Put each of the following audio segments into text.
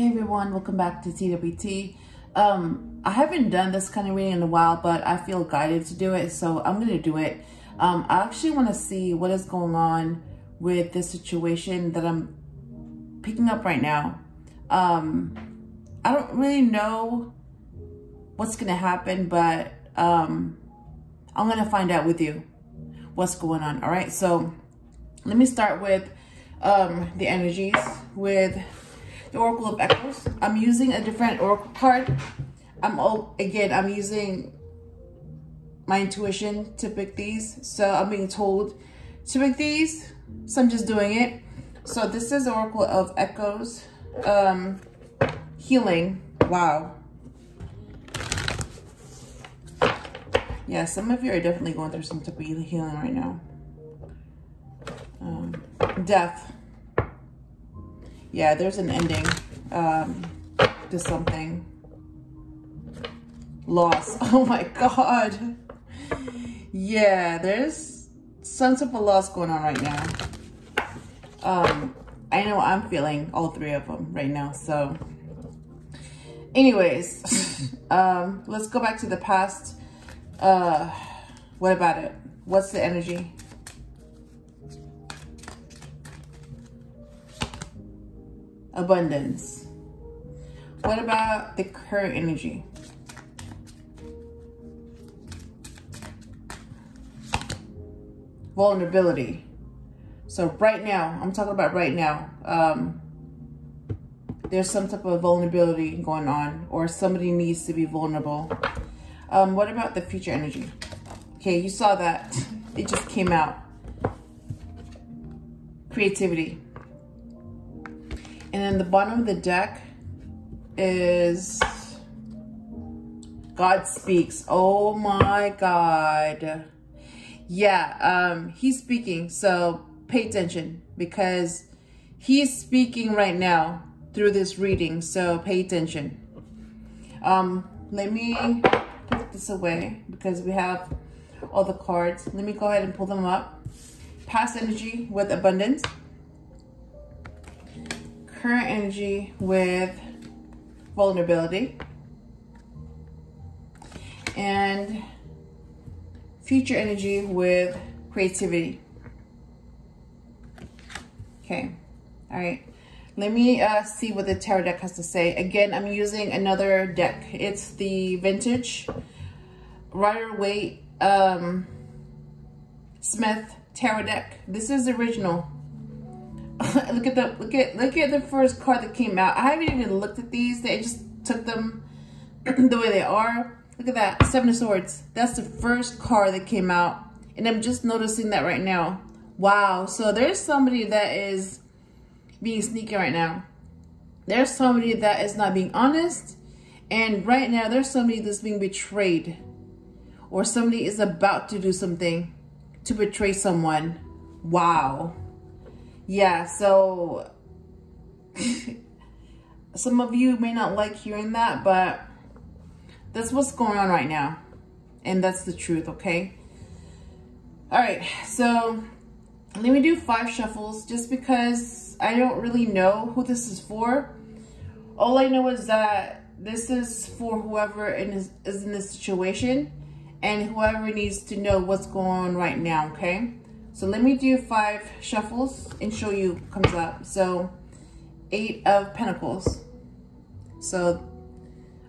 Hey everyone, welcome back to TWT. I haven't done this kind of reading in a while, but I feel guided to do it, so I'm going to do it. I actually want to see what is going on with this situation that I'm picking up right now. I don't really know what's going to happen, but I'm going to find out with you what's going on. All right, so let me start with the energies with the Oracle of Echoes. I'm using a different Oracle card. I'm using my intuition to pick these. So I'm being told to pick these, so I'm just doing it. So this is Oracle of Echoes. Healing. Wow. Yeah, some of you are definitely going through some type of healing right now. Death. Yeah, there's an ending to something. Loss. Oh my God. Yeah, there's some type of loss going on right now. I know I'm feeling all three of them right now. So anyways, let's go back to the past. What about it? What's the energy? Abundance. What about the current energy? Vulnerability. So right now, I'm talking about right now, there's some type of vulnerability going on, or somebody needs to be vulnerable. What about the future energy? Okay, you saw that. It just came out. Creativity. And then the bottom of the deck is God speaks. Oh my God. Yeah, he's speaking. So pay attention, because he's speaking right now through this reading. So pay attention. Let me put this away because we have all the cards. Let me go ahead and pull them up. Past energy with abundance. Current energy with vulnerability, and future energy with creativity. Okay, all right, let me see what the tarot deck has to say. Again, I'm using another deck. It's the vintage Waite Smith tarot deck. This is the original. look at the first card that came out. I haven't even looked at these. They just took them the way they are. Look at that, Seven of Swords. That's the first card that came out, and I'm just noticing that right now. Wow. So there's somebody that is being sneaky right now. There's somebody that is not being honest, and right now there's somebody that's being betrayed, or somebody is about to do something to betray someone. Wow. Yeah, so some of you may not like hearing that, but that's what's going on right now. And that's the truth, okay? All right, so let me do 5 shuffles just because I don't really know who this is for. All I know is that this is for whoever is in this situation and whoever needs to know what's going on right now, okay? So let me do 5 shuffles and show you what comes up. So 8 of Pentacles. So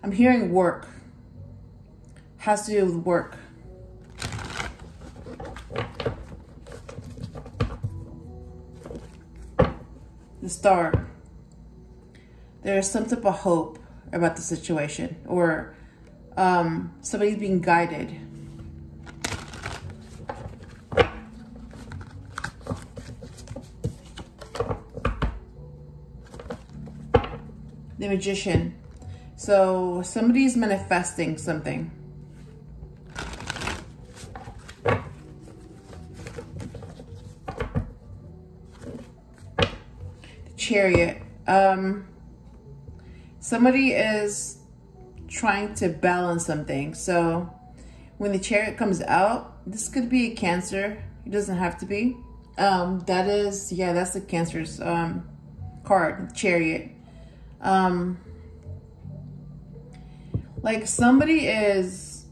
I'm hearing work. Has to do with work. The Star. There's some type of hope about the situation, or somebody's being guided. The Magician. So somebody's manifesting something. The Chariot. Somebody is trying to balance something. So when the Chariot comes out, this could be a Cancer. It doesn't have to be. That's the Cancer's card, Chariot. Like somebody is,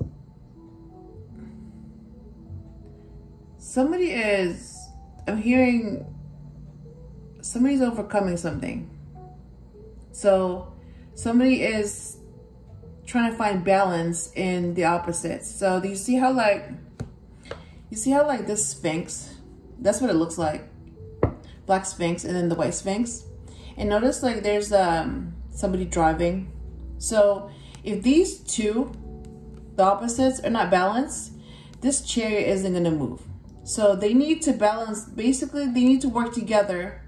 I'm hearing somebody's overcoming something. So somebody is trying to find balance in the opposites. So do you see how like this Sphinx, that's what it looks like. Black Sphinx and then the white Sphinx. And notice like there's somebody driving. So if these two, the opposites, are not balanced, this chariot isn't gonna move. So they need to balance, basically they need to work together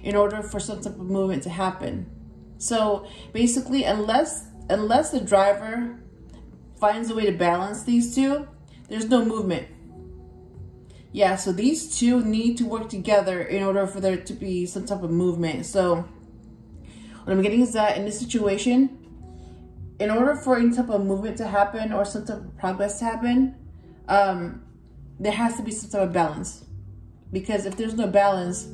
in order for some type of movement to happen. So basically, unless the driver finds a way to balance these two, there's no movement. Yeah, so these two need to work together in order for there to be some type of movement. So what I'm getting is that in this situation, in order for any type of movement to happen or some type of progress to happen, there has to be some type of balance. Because if there's no balance,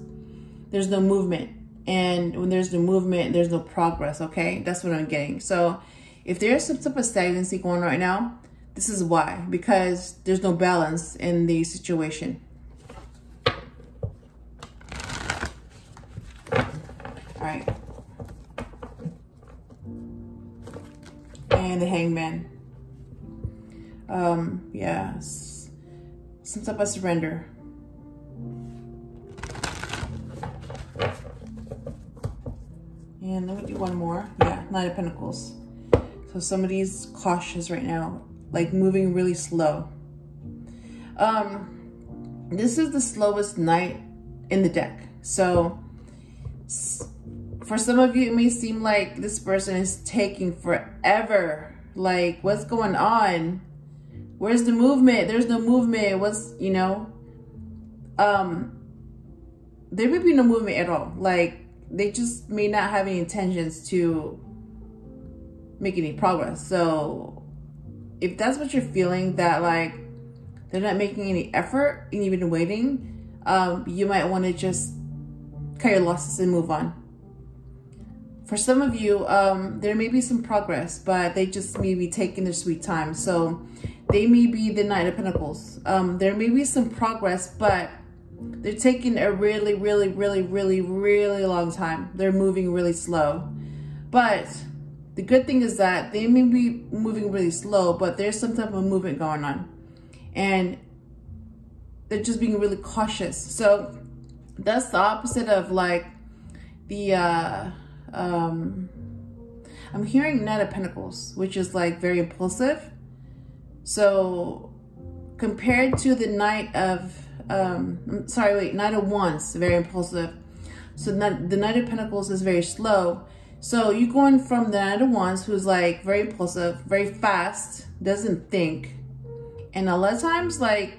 there's no movement. And when there's no movement, there's no progress, okay? That's what I'm getting. So if there's some type of stagnancy going on right now, this is why. Because there's no balance in the situation. All right. And the Hangman. Yes. Some type of surrender. And let me do one more. Yeah, Knight of Pentacles. So somebody's cautious right now, like moving really slow. This is the slowest Knight in the deck. So for some of you, it may seem like this person is taking forever. Like, what's going on? Where's the movement? There's no movement. What's, you know? There may be no movement at all. Like, they just may not have any intentions to make any progress. So if that's what you're feeling, that like they're not making any effort and even waiting, you might want to just cut your losses and move on. For some of you, there may be some progress, but they just may be taking their sweet time. So they may be the Knight of Pentacles. There may be some progress, but they're taking a really, really, really, really, really long time. They're moving really slow. But the good thing is that they may be moving really slow, but there's some type of movement going on. And they're just being really cautious. So that's the opposite of like the, I'm hearing Knight of Pentacles, which is like very impulsive. So compared to the Knight of, Knight of Wands, very impulsive. So the Knight of Pentacles is very slow. So you're going from the Knight of Wands, who's like very impulsive, very fast, doesn't think. And a lot of times, like,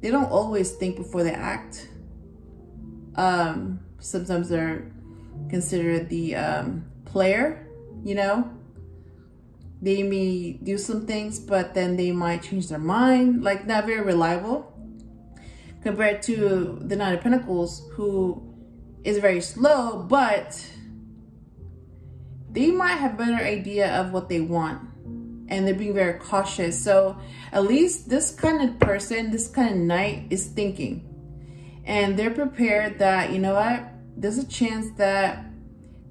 they don't always think before they act. Sometimes they're considered the player, you know? They may do some things, but then they might change their mind, like not very reliable. Compared to the Knight of Pentacles, who is very slow, but they might have a better idea of what they want. And they're being very cautious. So at least this kind of person, this kind of Knight is thinking. And they're prepared that, you know what, there's a chance that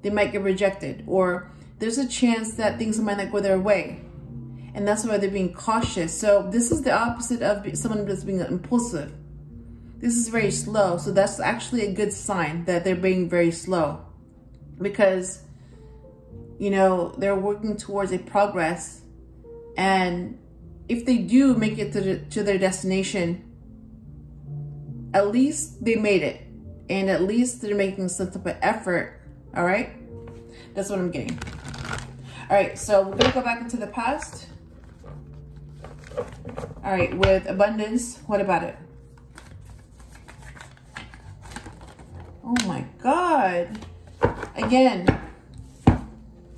they might get rejected. Or there's a chance that things might not go their way. And that's why they're being cautious. So this is the opposite of someone that's being impulsive. This is very slow. So that's actually a good sign that they're being very slow. Because, you know, they're working towards a progress. And if they do make it to their destination, at least they made it. And at least they're making some type of effort. All right? That's what I'm getting. All right, so we're going to go back into the past. All right, with abundance, what about it? Oh my God. Again,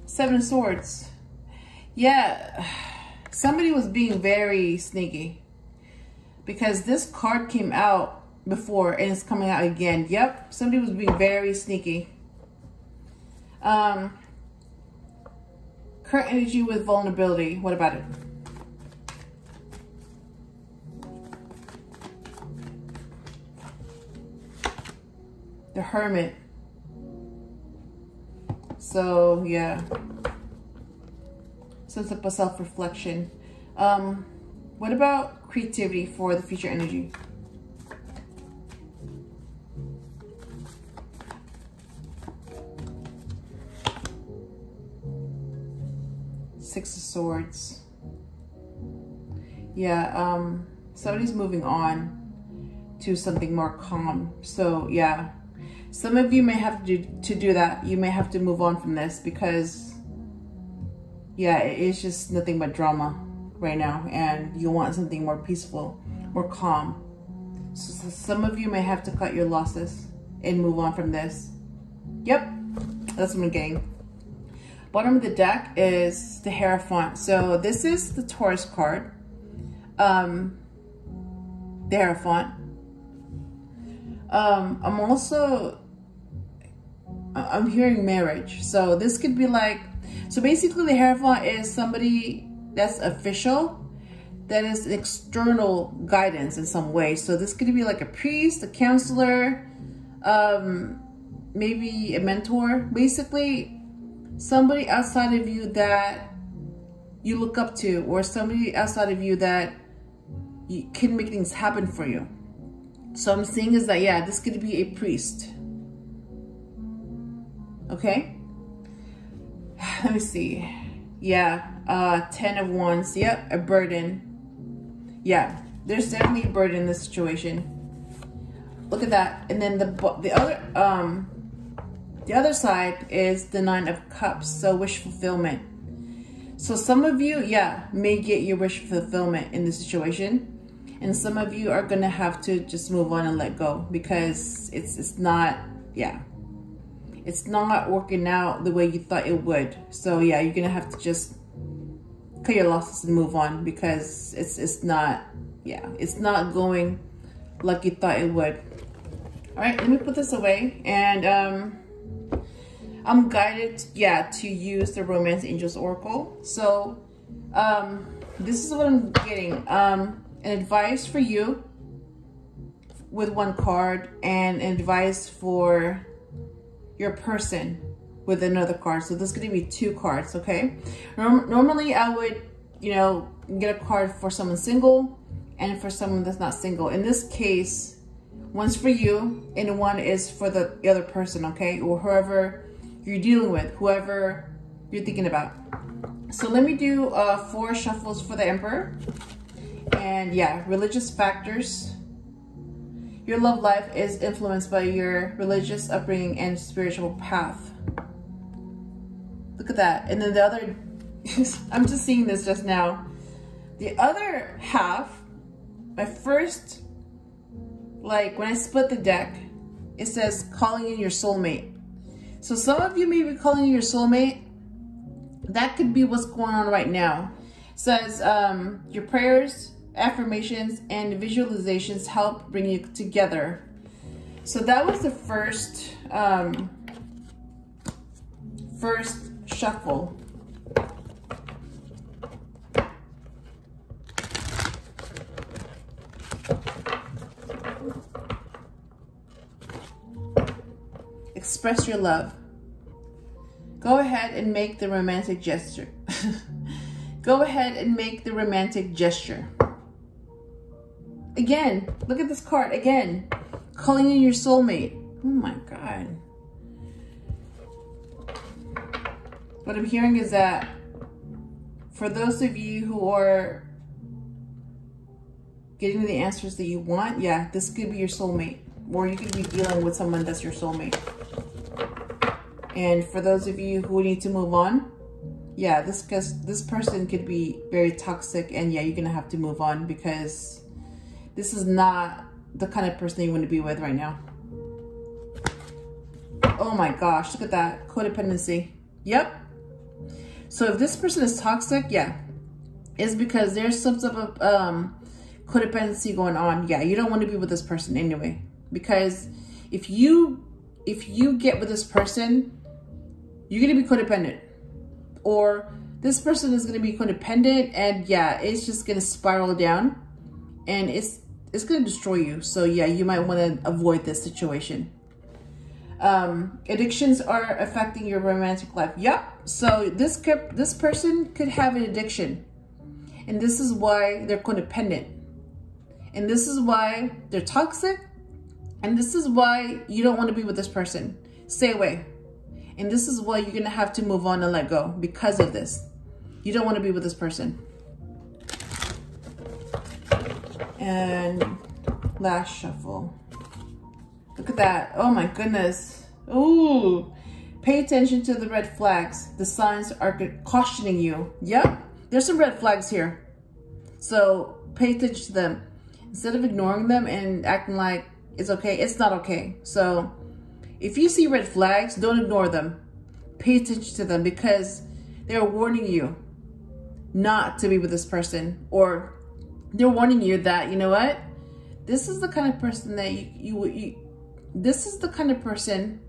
Seven of Swords. Yeah, somebody was being very sneaky. Because this card came out before and it's coming out again. Yep, somebody was being very sneaky. Current energy with vulnerability. What about it? The Hermit. So yeah, sense of self-reflection. What about creativity for the future energy? Six of Swords. Yeah, somebody's moving on to something more calm. So yeah, some of you may have to do that. You may have to move on from this because yeah, it's just nothing but drama right now, and you want something more peaceful, more calm. So some of you may have to cut your losses and move on from this. Yep, that's what I'm getting. Bottom of the deck is the Hierophant. So this is the Taurus card. The Hierophant. I'm hearing marriage. So this could be like, so basically the Hierophant is somebody that's official, that is external guidance in some way. So this could be like a priest, a counselor, maybe a mentor. Basically, somebody outside of you that you look up to, or somebody outside of you that can make things happen for you. So I'm seeing is that, yeah, this could be a priest. Okay. Let me see. Yeah, 10 of Wands. Yep, a burden. Yeah, there's definitely a burden in this situation. Look at that. And then the other side is the 9 of Cups, so wish fulfillment. So some of you, yeah, may get your wish fulfillment in this situation, and some of you are gonna have to just move on and let go because it's not, yeah, it's not working out the way you thought it would. So yeah, you're gonna have to just cut your losses and move on because it's not, yeah, it's not going like you thought it would. All right, let me put this away, and I'm guided, yeah, to use the Romance Angels Oracle. So this is what I'm getting. An advice for you with one card, and an advice for your person with another card. So this is going to be 2 cards, okay? Normally I would, you know, get a card for someone single and for someone that's not single. In this case, one's for you and one is for the other person, okay? Or whoever you're dealing with, whoever you're thinking about. So let me do 4 shuffles for the Emperor. And yeah, religious factors. Your love life is influenced by your religious upbringing and spiritual path. Look at that. And then the other, I'm just seeing this just now. The other half, my first, like when I split the deck, it says calling in your soulmate. So some of you may be calling in your soulmate. That could be what's going on right now. It says your prayers, affirmations, and visualizations help bring you together. So that was the first shuffle. Express your love. Go ahead and make the romantic gesture. Go ahead and make the romantic gesture. Again, look at this card again. Calling in your soulmate. Oh my God. What I'm hearing is that for those of you who are getting the answers that you want, yeah, this could be your soulmate. Or you could be dealing with someone that's your soulmate. And for those of you who need to move on, yeah, this person could be very toxic, and yeah, you're gonna have to move on because this is not the kind of person you want to be with right now. Oh my gosh, look at that. Codependency. Yep. So if this person is toxic, yeah, it's because there's some sort of codependency going on. Yeah, you don't want to be with this person anyway. Because if you get with this person, you're gonna be codependent, or This person is going to be codependent, and yeah, it's just going to spiral down, and it's going to destroy you. So yeah, you might want to avoid this situation. Addictions are affecting your romantic life. Yep. So this person could have an addiction, and this is why they're codependent, and this is why they're toxic, and this is why you don't want to be with this person. Stay away. And this is why you're going to have to move on and let go because of this. You don't want to be with this person. And last shuffle. Look at that. Oh my goodness. Ooh. Pay attention to the red flags. The signs are cautioning you. Yep. There's some red flags here. So pay attention to them. Instead of ignoring them and acting like it's okay, it's not okay. So if you see red flags, don't ignore them. Pay attention to them because they're warning you not to be with this person, or they're warning you that, you know what, this is the kind of person that this is the kind of person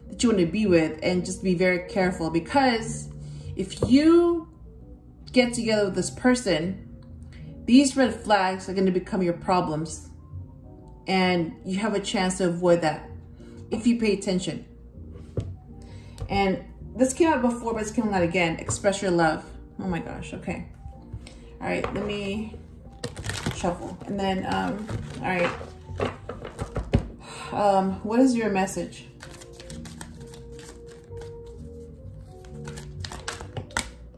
that you want to be with, and just be very careful, because if you get together with this person, these red flags are going to become your problems, and you have a chance to avoid that if you pay attention. And this came out before, but it's coming out again. Express your love. Oh my gosh. Okay. All right. Let me shuffle. And then, all right. What is your message?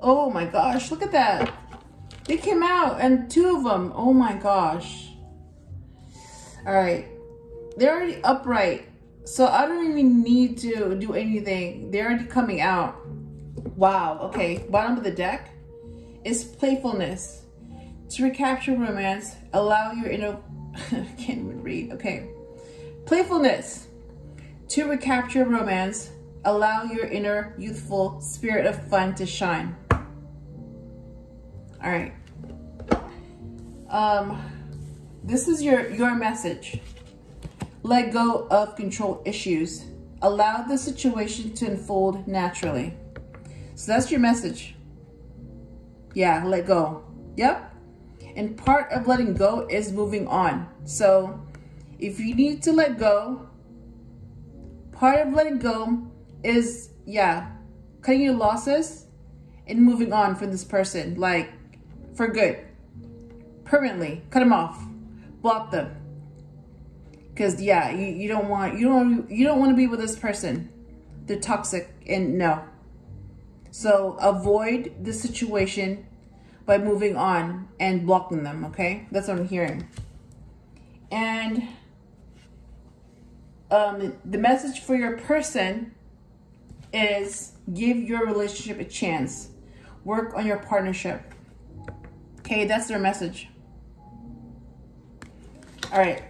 Oh my gosh. Look at that. They came out, and two of them. Oh my gosh. All right. They're already upright. So I don't even need to do anything. They're already coming out. Wow. Okay. Bottom of the deck is playfulness. To recapture romance, allow your inner... I can't even read. Okay. Playfulness. To recapture romance, allow your inner youthful spirit of fun to shine. All right. This is your message. Let go of control issues. Allow the situation to unfold naturally. So that's your message. Yeah, let go. Yep. And part of letting go is moving on. So if you need to let go, part of letting go is, yeah, cutting your losses and moving on from this person, like for good, permanently. Cut them off, block them. Because yeah, you don't want to be with this person. They're toxic, and no. So avoid the situation by moving on and blocking them. Okay, that's what I'm hearing. And the message for your person is give your relationship a chance. Work on your partnership. Okay, that's their message. All right.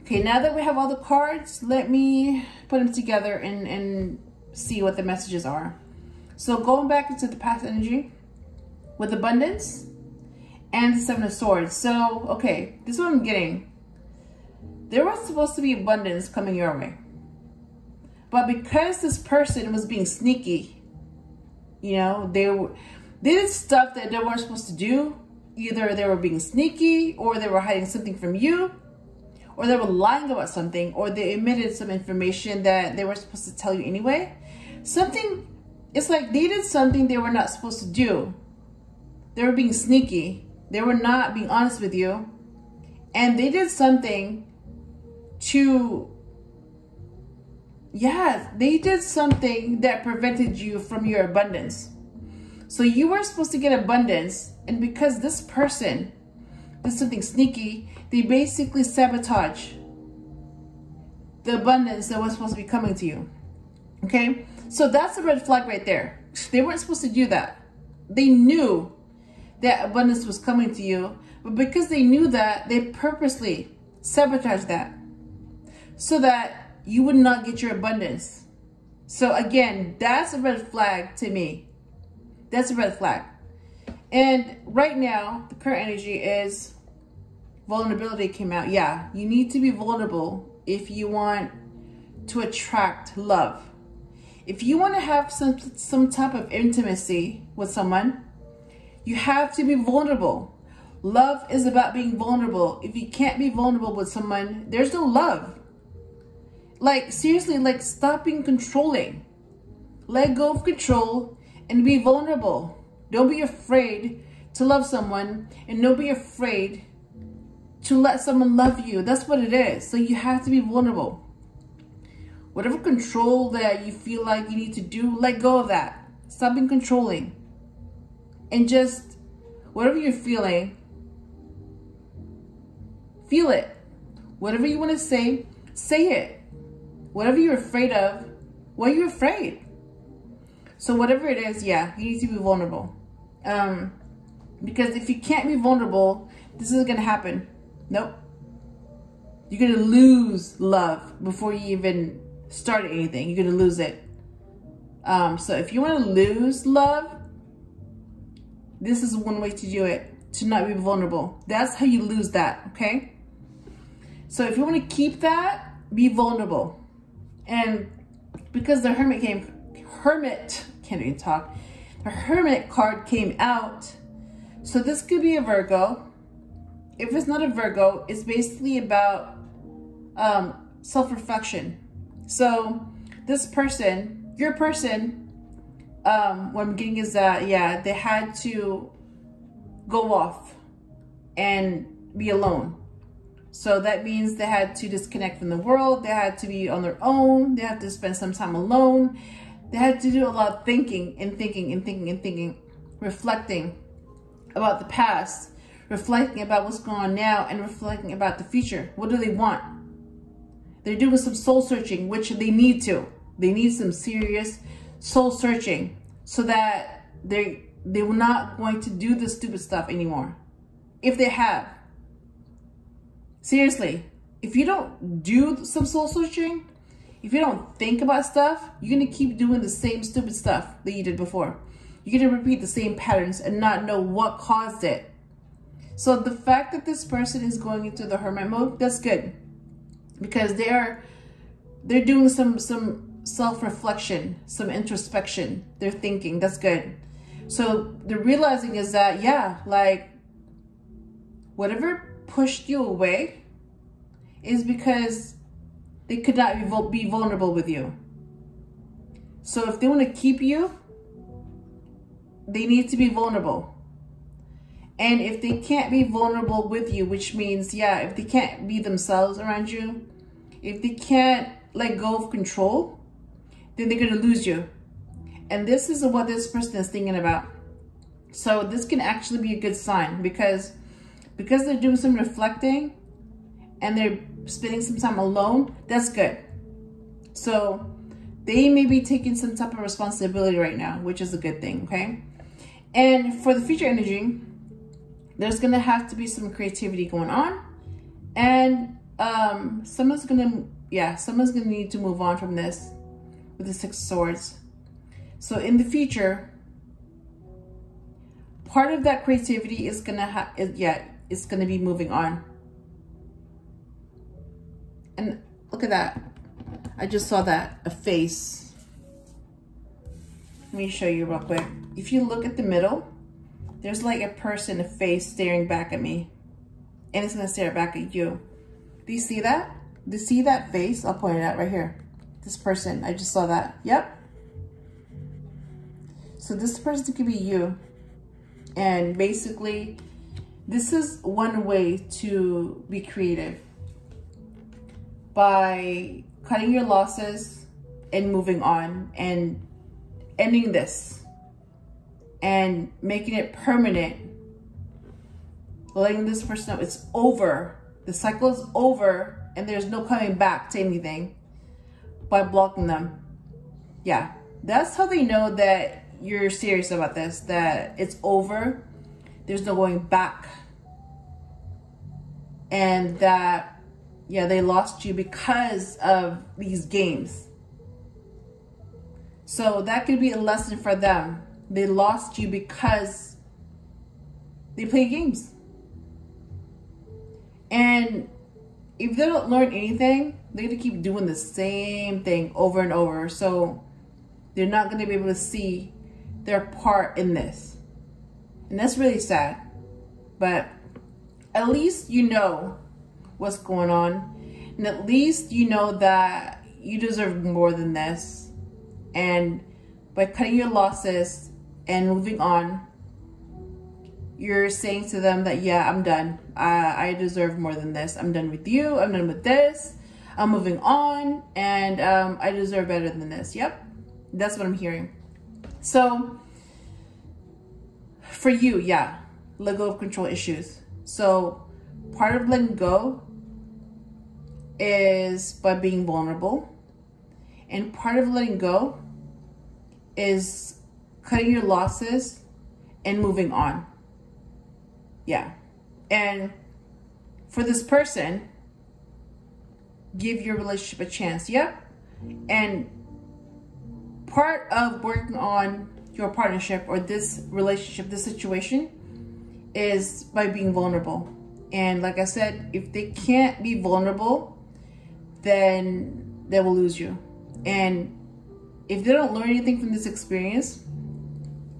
Okay, now that we have all the cards, let me put them together and see what the messages are. So going back into the past energy with abundance and the Seven of Swords. So, okay, this is what I'm getting. There was supposed to be abundance coming your way. But because this person was being sneaky, you know, they did stuff that they weren't supposed to do. Either they were being sneaky, or they were hiding something from you, or they were lying about something, or they omitted some information that they were supposed to tell you anyway. Something, it's like they did something they were not supposed to do. They were being sneaky. They were not being honest with you. And they did something to, yeah, they did something that prevented you from your abundance. So you were supposed to get abundance, and because this person did something sneaky, they basically sabotage the abundance that was supposed to be coming to you. Okay, so that's a red flag right there. They weren't supposed to do that. They knew that abundance was coming to you, but because they knew that, they purposely sabotaged that so that you would not get your abundance. So again, that's a red flag to me. That's a red flag. And right now, the current energy is vulnerability came out. Yeah, you need to be vulnerable if you want to attract love. If you want to have some type of intimacy with someone, you have to be vulnerable. Love is about being vulnerable. If you can't be vulnerable with someone, there's no love. Like, seriously, like, stop being controlling. Let go of control and be vulnerable. Don't be afraid to love someone, and don't be afraid to let someone love you. That's what it is. So you have to be vulnerable. Whatever control that you feel like you need to do, let go of that. Stop being controlling. And just, whatever you're feeling, feel it. Whatever you want to say it. Whatever you're afraid of, why are you afraid? So whatever it is, yeah, you need to be vulnerable. Because if you can't be vulnerable, this isn't going to happen. Nope. You're going to lose love before you even start anything. You're going to lose it. So if you want to lose love, this is one way to do it. To not be vulnerable. That's how you lose that, okay? So if you want to keep that, be vulnerable. And because the Hermit can't even talk. The Hermit card came out. So this could be a Virgo. If it's not a Virgo, it's basically about self-reflection. So this person, your person, what I'm getting is that, yeah, they had to go off and be alone. So that means they had to disconnect from the world. They had to be on their own. They had to spend some time alone. They had to do a lot of thinking and thinking and thinking and thinking, reflecting about the past, reflecting about what's going on now, and reflecting about the future. What do they want? They're doing some soul searching, which they need to. They need some serious soul searching so that they're not going to do this stupid stuff anymore. If they have. Seriously, if you don't do some soul searching, if you don't think about stuff, you're going to keep doing the same stupid stuff that you did before. You're going to repeat the same patterns and not know what caused it. So the fact that this person is going into the Hermit mode, that's good. Because they're doing some self-reflection, some introspection. They're thinking, that's good. So they're realizing is that, yeah, like, whatever pushed you away is because they could not be vulnerable with you. So if they want to keep you, they need to be vulnerable. And if they can't be vulnerable with you, which means, yeah, if they can't be themselves around you, if they can't let go of control, then they're going to lose you. And this is what this person is thinking about. So this can actually be a good sign because they're doing some reflecting and they're spending some time alone. That's good. So they may be taking some type of responsibility right now, which is a good thing, okay? And for the future energy, there's going to have to be some creativity going on. And someone's going to need to move on from this with the Six of Swords. So in the future, part of that creativity is going to it's going to be moving on. And look at that. I just saw that, a face. Let me show you real quick. If you look at the middle, there's like a person, a face staring back at me. And it's going to stare back at you. Do you see that? Do you see that face? I'll point it out right here. This person, I just saw that. Yep. So this person could be you. And basically, this is one way to be creative. By cutting your losses and moving on and ending this and making it permanent. Letting this person know it's over. The cycle is over and there's no coming back to anything by blocking them. Yeah, that's how they know that you're serious about this, that it's over. There's no going back. And that, yeah, they lost you because of these games. So that could be a lesson for them. They lost you because they play games. And if they don't learn anything, they're going to keep doing the same thing over and over. So They're not going to be able to see their part in this. And that's really sad. But at least you know what's going on. And at least you know that you deserve more than this. And by cutting your losses and moving on, you're saying to them that, yeah, I'm done. I deserve more than this. I'm done with you. I'm done with this. I'm moving on. And I deserve better than this. Yep. That's what I'm hearing. So for you, yeah, let go of control issues. So part of letting go is by being vulnerable. And part of letting go is cutting your losses and moving on. Yeah. And for this person, give your relationship a chance. Yep. And part of working on your partnership or this relationship, this situation, is by being vulnerable. And like I said, if they can't be vulnerable, then they will lose you. And if they don't learn anything from this experience,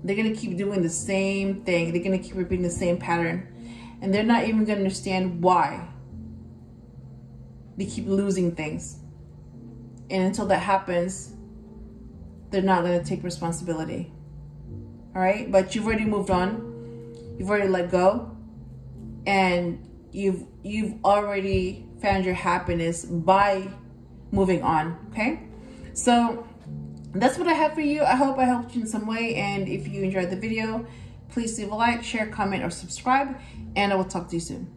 they're going to keep doing the same thing. They're going to keep repeating the same pattern. And they're not even going to understand why they keep losing things. And until that happens, they're not going to take responsibility. All right? But you've already moved on. You've already let go. And you've already found your happiness by moving on. Okay? So that's what I have for you. I hope I helped you in some way. And if you enjoyed the video, please leave a like, share, comment, or subscribe. And I will talk to you soon.